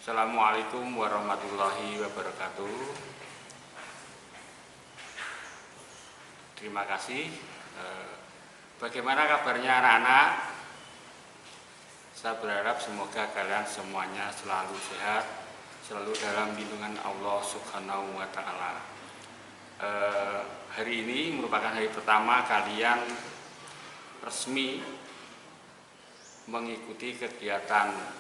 Assalamualaikum warahmatullahi wabarakatuh. Terima kasih. Bagaimana kabarnya anak-anak? Saya berharap semoga kalian semuanya selalu sehat, selalu dalam lindungan Allah Subhanahu wa Ta'ala. Hari ini merupakan hari pertama kalian resmi mengikuti kegiatan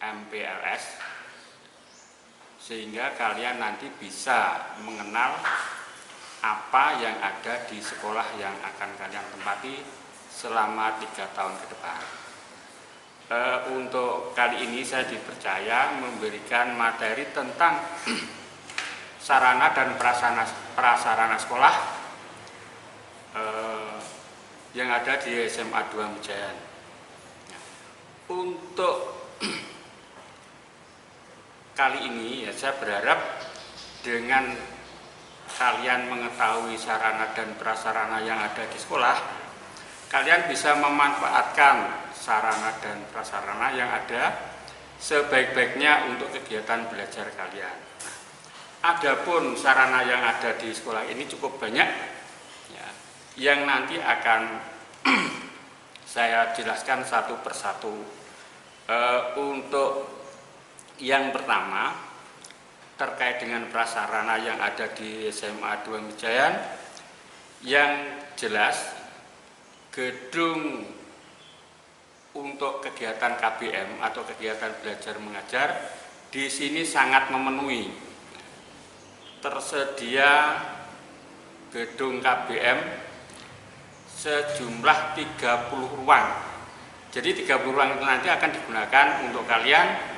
MPLS, sehingga kalian nanti bisa mengenal apa yang ada di sekolah yang akan kalian tempati selama 3 tahun ke depan. Untuk kali ini saya dipercaya memberikan materi tentang sarana dan prasarana sekolah yang ada di SMA 2 Mejayan. Untuk kali ini saya berharap dengan kalian mengetahui sarana dan prasarana yang ada di sekolah, kalian bisa memanfaatkan sarana dan prasarana yang ada sebaik-baiknya untuk kegiatan belajar kalian. Adapun sarana yang ada di sekolah ini cukup banyak ya, yang nanti akan saya jelaskan satu persatu. Untuk yang pertama, terkait dengan prasarana yang ada di SMA 2 Mejayan, yang jelas gedung untuk kegiatan KBM atau kegiatan belajar mengajar di sini sangat memenuhi. Tersedia gedung KBM sejumlah 30 ruang. Jadi 30 ruang itu nanti akan digunakan untuk kalian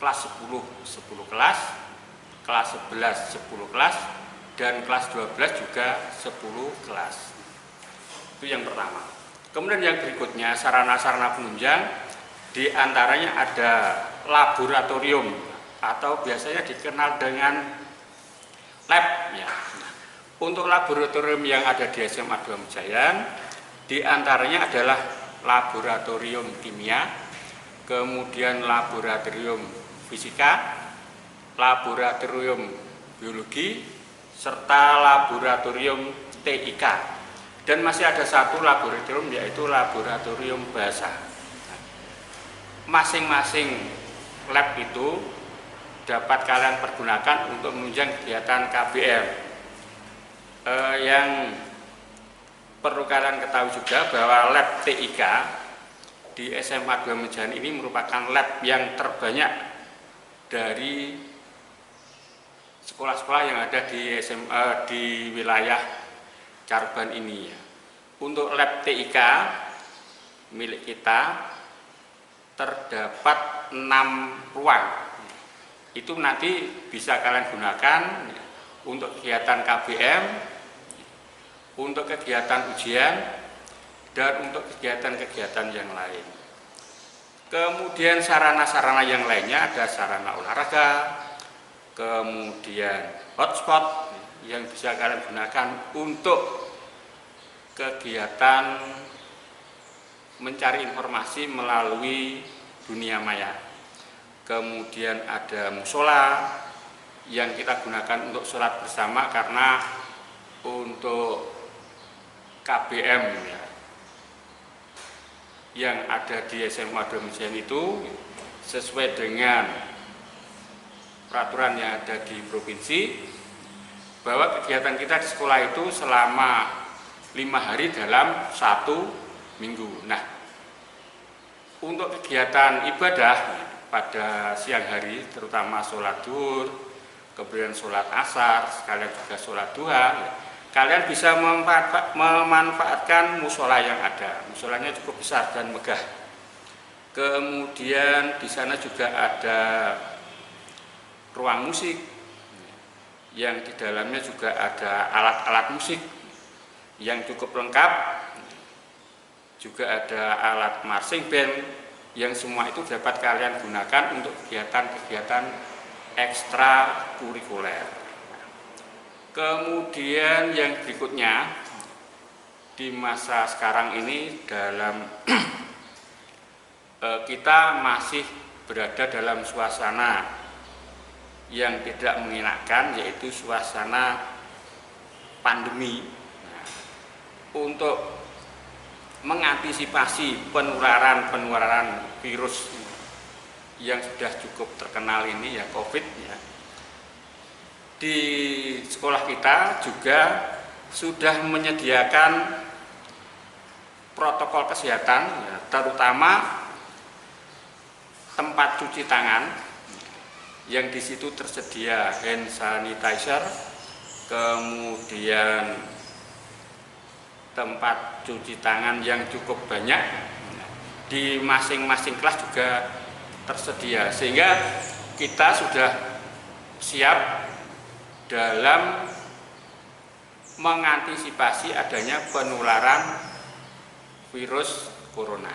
kelas 10 kelas, kelas 11 10 kelas, dan kelas 12 juga 10 kelas. Itu yang pertama. Kemudian yang berikutnya, sarana-sarana penunjang, diantaranya ada laboratorium atau biasanya dikenal dengan lab ya. Untuk laboratorium yang ada di SMA 2 Mejayan, diantaranya adalah laboratorium kimia, kemudian laboratorium fisika, laboratorium biologi, serta laboratorium TIK. Dan masih ada satu laboratorium, yaitu laboratorium bahasa. Masing-masing lab itu dapat kalian pergunakan untuk menunjang kegiatan KBM. Yang perlu kalian ketahui juga bahwa lab TIK di SMA 2 Mejayan ini merupakan lab yang terbanyak dari sekolah-sekolah yang ada di di wilayah Carban ini. Untuk lab TIK milik kita terdapat 6 ruang. Itu nanti bisa kalian gunakan untuk kegiatan KBM, untuk kegiatan ujian, dan untuk kegiatan-kegiatan yang lain. Kemudian sarana-sarana yang lainnya ada sarana olahraga, kemudian hotspot yang bisa kalian gunakan untuk kegiatan mencari informasi melalui dunia maya. Kemudian ada musola yang kita gunakan untuk sholat bersama, karena untuk KBM ya, yang ada di SMA 2 Mejayan itu sesuai dengan peraturan yang ada di provinsi, bahwa kegiatan kita di sekolah itu selama 5 hari dalam 1 minggu. Nah, untuk kegiatan ibadah pada siang hari, terutama sholat zuhur, kemudian sholat asar, sekalian juga sholat duha, kalian bisa memanfaatkan musola yang ada. Musolanya cukup besar dan megah. Kemudian di sana juga ada ruang musik yang di dalamnya juga ada alat-alat musik yang cukup lengkap. Juga ada alat marching band yang semua itu dapat kalian gunakan untuk kegiatan-kegiatan ekstrakurikuler. Kemudian yang berikutnya, di masa sekarang ini dalam kita masih berada dalam suasana yang tidak mengenakan, yaitu suasana pandemi. Nah, untuk mengantisipasi penularan virus yang sudah cukup terkenal ini ya, COVID ya, di sekolah kita juga sudah menyediakan protokol kesehatan ya, terutama tempat cuci tangan yang di situ tersedia hand sanitizer, kemudian tempat cuci tangan yang cukup banyak di masing-masing kelas juga tersedia, sehingga kita sudah siap dalam mengantisipasi adanya penularan virus corona.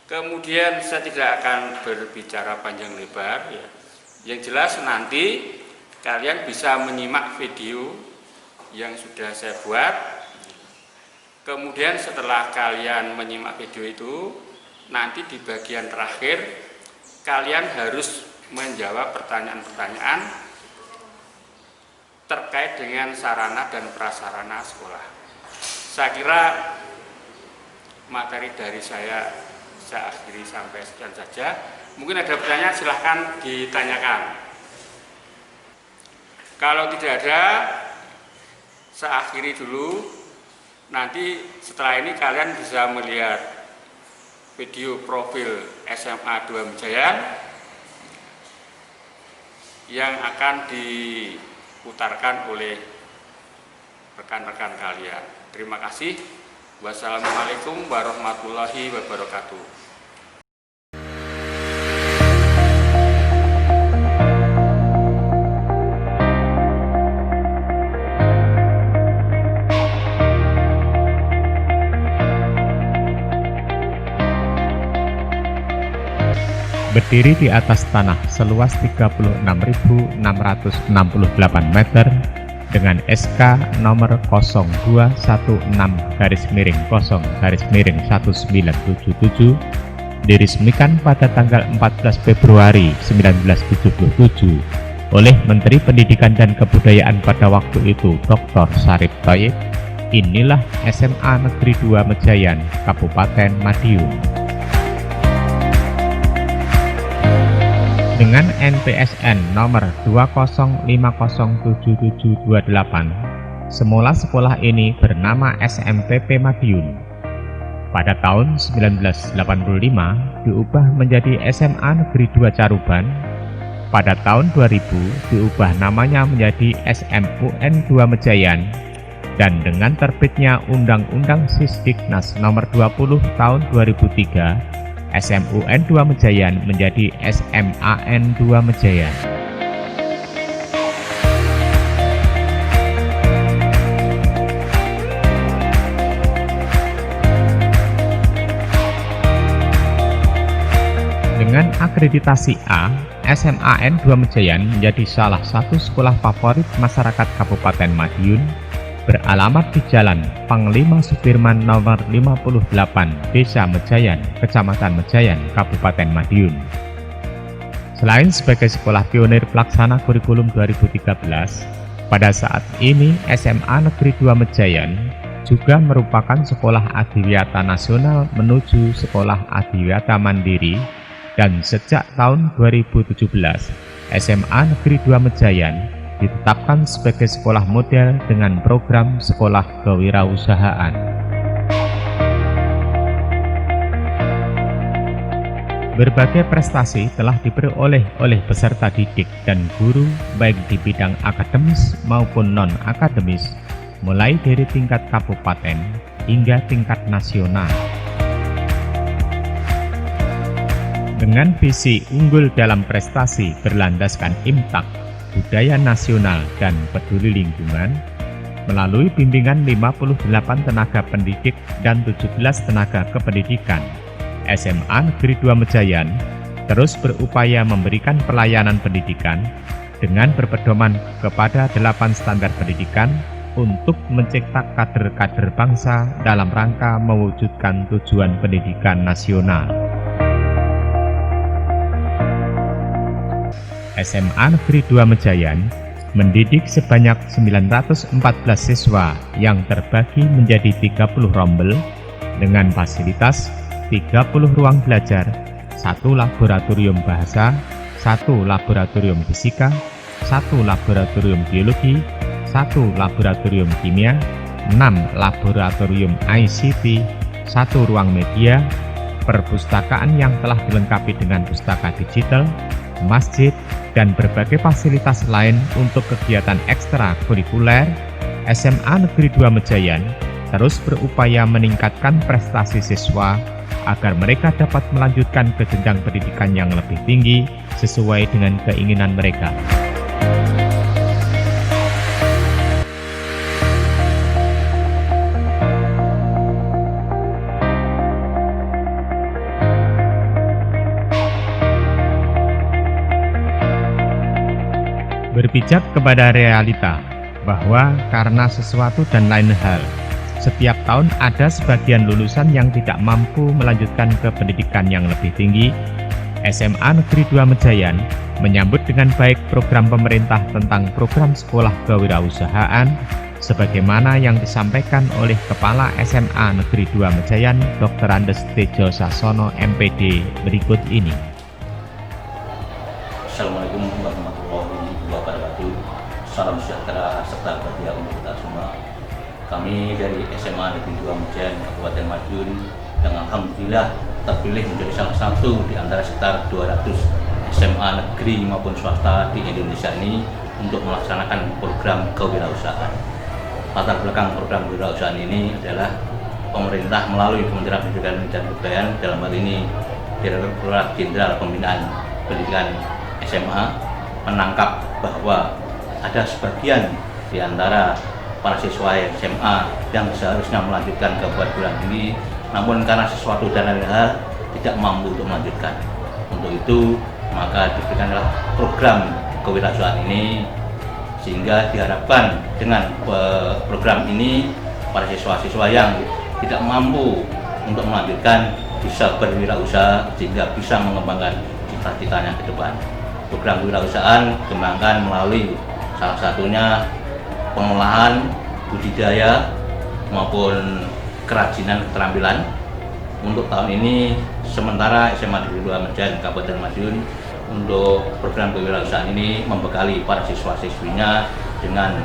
Kemudian saya tidak akan berbicara panjang lebar ya. Yang jelas nanti kalian bisa menyimak video yang sudah saya buat. Kemudian setelah kalian menyimak video itu, nanti di bagian terakhir kalian harus menjawab pertanyaan-pertanyaan terkait dengan sarana dan prasarana sekolah. Saya kira materi dari saya akhiri sampai sekian saja. Mungkin ada pertanyaan, silahkan ditanyakan. Kalau tidak ada, saya akhiri dulu. Nanti setelah ini kalian bisa melihat video profil SMA 2 Mejayan yang akan diputarkan oleh rekan-rekan kalian. Terima kasih. Wassalamualaikum warahmatullahi wabarakatuh. Berdiri di atas tanah seluas 36.668 meter dengan SK nomor 0216-0-1977 diresmikan pada tanggal 14 Februari 1977 oleh Menteri Pendidikan dan Kebudayaan pada waktu itu Dr. Syarif Thoyib. Inilah SMA Negeri 2 Mejayan, Kabupaten Madiun. Dengan NPSN nomor 205077728, semula sekolah ini bernama SMPP Madiun. Pada tahun 1985 diubah menjadi SMA Negeri 2 Caruban. Pada tahun 2000 diubah namanya menjadi SMUN 2 Mejayan. Dan dengan terbitnya Undang-Undang Sisdiknas nomor 20 tahun 2003, SMUN 2 Mejayan menjadi SMAN 2 Mejayan. Dengan akreditasi A, SMAN 2 Mejayan menjadi salah satu sekolah favorit masyarakat Kabupaten Madiun, beralamat di Jalan Panglima Sudirman nomor 58, Desa Mejayan, Kecamatan Mejayan, Kabupaten Madiun. Selain sebagai sekolah pionir pelaksana kurikulum 2013, pada saat ini SMA Negeri 2 Mejayan juga merupakan sekolah adiwiyata nasional menuju sekolah adiwiyata mandiri, dan sejak tahun 2017 SMA Negeri 2 Mejayan ditetapkan sebagai sekolah model dengan program sekolah kewirausahaan. Berbagai prestasi telah diperoleh oleh peserta didik dan guru baik di bidang akademis maupun non-akademis, mulai dari tingkat kabupaten hingga tingkat nasional. Dengan visi unggul dalam prestasi berlandaskan IMTAK, budaya nasional dan peduli lingkungan, melalui bimbingan 58 tenaga pendidik dan 17 tenaga kependidikan, SMA Negeri 2 Mejayan terus berupaya memberikan pelayanan pendidikan dengan berpedoman kepada 8 standar pendidikan untuk mencetak kader-kader bangsa dalam rangka mewujudkan tujuan pendidikan nasional. SMA Negeri 2 Mejayan mendidik sebanyak 914 siswa yang terbagi menjadi 30 rombel dengan fasilitas 30 ruang belajar, 1 laboratorium bahasa, 1 laboratorium fisika, 1 laboratorium biologi, 1 laboratorium kimia, 6 laboratorium ICT, 1 ruang media, perpustakaan yang telah dilengkapi dengan pustaka digital, masjid, dan berbagai fasilitas lain untuk kegiatan ekstrakurikuler. SMA Negeri 2 Mejayan terus berupaya meningkatkan prestasi siswa agar mereka dapat melanjutkan ke jenjang pendidikan yang lebih tinggi sesuai dengan keinginan mereka. Berpijak kepada realita bahwa karena sesuatu dan lain hal, setiap tahun ada sebagian lulusan yang tidak mampu melanjutkan ke pendidikan yang lebih tinggi. SMA Negeri 2 Mejayan menyambut dengan baik program pemerintah tentang program sekolah kewirausahaan sebagaimana yang disampaikan oleh Kepala SMA Negeri 2 Mejayan Dr. Andes Tejo Sasono MPD berikut ini. Assalamualaikum warahmatullahi wabarakatuh. Salam sejahtera serta bahagia untuk kita semua. Kami dari SMA Negeri 2 Mejayan Kabupaten Madiun yang alhamdulillah terpilih menjadi salah satu di antara sekitar 200 SMA negeri maupun swasta di Indonesia ini untuk melaksanakan program kewirausahaan. Latar belakang program kewirausahaan ini adalah pemerintah melalui Kementerian Pendidikan dan Kebudayaan, dalam hal ini Direktorat Jenderal Pembinaan Pendidikan SMA, menangkap bahwa ada sebagian di antara para siswa SMA yang seharusnya melanjutkan ke perguruan tinggi, namun karena sesuatu dan lain hal tidak mampu untuk melanjutkan. Untuk itu maka diberikanlah program kewirausahaan ini, sehingga diharapkan dengan program ini para siswa-siswa yang tidak mampu untuk melanjutkan bisa berwirausaha sehingga bisa mengembangkan cita-citanya ke depan. Program kewirausahaan dikembangkan melalui salah satunya pengolahan, budidaya maupun kerajinan keterampilan. Untuk tahun ini sementara SMA Negeri 2 Mejayan Kabupaten Madiun untuk program kewirausahaan ini membekali para siswa-siswinya dengan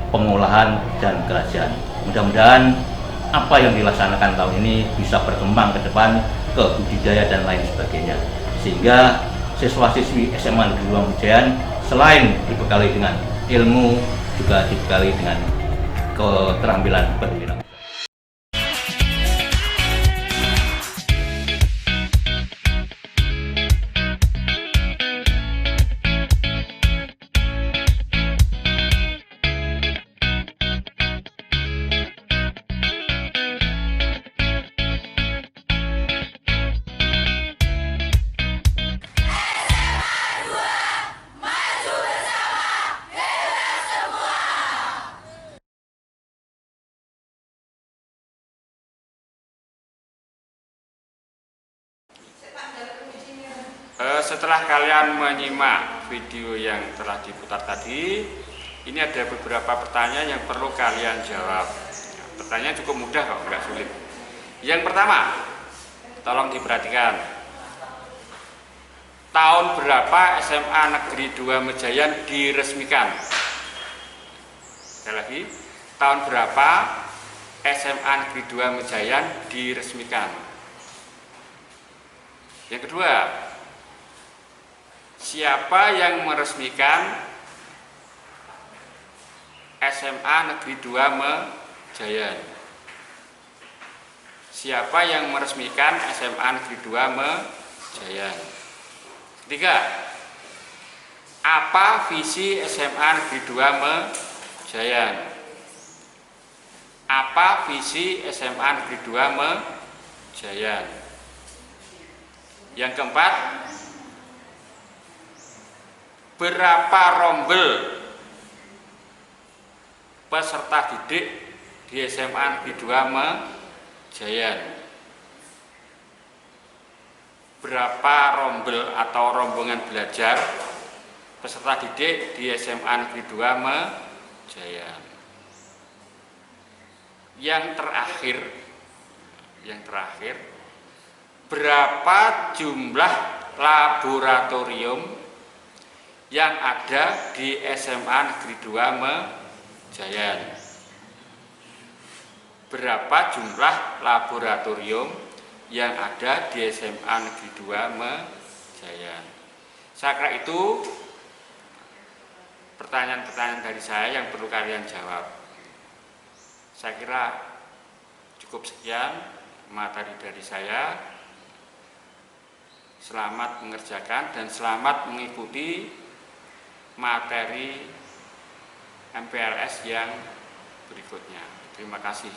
pengolahan dan kerajinan. Mudah-mudahan apa yang dilaksanakan tahun ini bisa berkembang ke depan ke budidaya dan lain sebagainya, sehingga siswa-siswi SMA Negeri 2 Mejayan selain dibekali dengan ilmu juga dibekali dengan keterampilan berwirausaha. Setelah kalian menyimak video yang telah diputar tadi, ini ada beberapa pertanyaan yang perlu kalian jawab. Pertanyaan cukup mudah kok, nggak sulit. Yang pertama, tolong diperhatikan. Tahun berapa SMA Negeri 2 Mejayan diresmikan? Sekali lagi, tahun berapa SMA Negeri 2 Mejayan diresmikan? Yang kedua, siapa yang meresmikan SMA Negeri 2 Mejayan? Siapa yang meresmikan SMA Negeri 2 Mejayan? Ketiga, apa visi SMA Negeri 2 Mejayan? Apa visi SMA Negeri 2 Mejayan? Yang keempat, berapa rombel peserta didik di SMA Negeri 2 Mejayan? Berapa rombel atau rombongan belajar peserta didik di SMA Negeri 2 Mejayan. Yang terakhir, berapa jumlah laboratorium yang ada di SMA Negeri 2 Mejayan? Berapa jumlah laboratorium yang ada di SMA Negeri 2 Mejayan? Saya kira itu pertanyaan-pertanyaan dari saya yang perlu kalian jawab. Saya kira cukup sekian materi dari saya. Selamat mengerjakan dan selamat mengikuti materi MPLS yang berikutnya. Terima kasih.